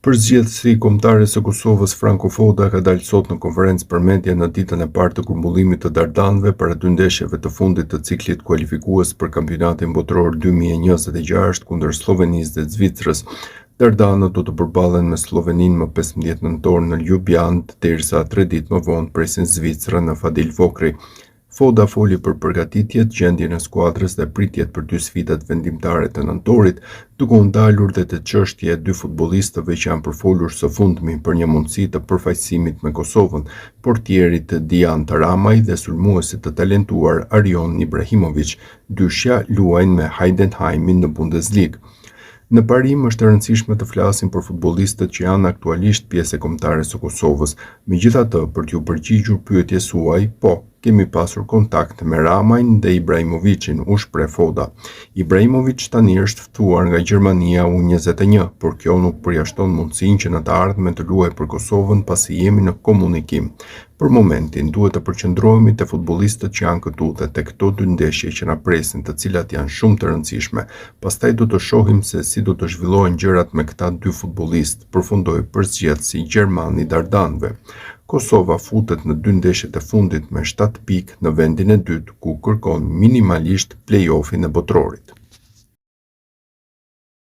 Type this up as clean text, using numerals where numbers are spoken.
Përzgjedhësi kombëtare së Kosovës Franco Foda ka dalë sot në konferencë për media në ditën e parë të grumbullimit të Dardanëve para dy ndeshjeve të fundit të ciklit kualifikues për kampionatin botror 2026 kundër Slovenisë dhe Zvicrës. Dardanët do të përballen me Sloveninë më 15 nëntor në Ljubljanë, derisa 3 ditë më vonë presin Zvicrën në Fadil Vokri. Foda foli për përgatitjet, gjendjen e skuadrës dhe pritjet për dy sfidat vendimtare të nëntorit, duke u ndalur dhe te çështja e dy futbollistëve që janë përfolur së fundmi për një mundësi të përfaqësimit me Kosovën, portierit Dian Taramaj dhe sulmuesit të talentuar Arion Ibrahimović, dyshja luajnë me Heidenheimin në Bundesligë. Në parim është e rëndësishme të flasim për futbollistët që janë aktualisht pjesë e kombëtares së Kosovës. Megjithatë, për t'ju përgjigjur pyetjes suaj, po, kemi pasur kontakt me Ramajn dhe Ibrahimovicin, u shpreh Foda. Ibrahimovic tani është ftuar nga Gjermania U21, por kjo nuk përjashton mundësinë që në të ardhmen të luajë për Kosovën pasi jemi në komunikim. Për momentin duhet të përqendrohemi te futbollistët që janë këtu dhe tek këto dy ndeshje që na presin, të cilat janë shumë të rëndësishme. Pastaj do të shohim se si do të zhvillohen gjërat me këta dy futbollistë, përfundoi përzgjedhësi gjerman I Dardanëve. Kosova futet në dy ndeshjet e fundit me 7 pikë në vendin e dytë, ku kërkon minimalisht play-offin e botrorit.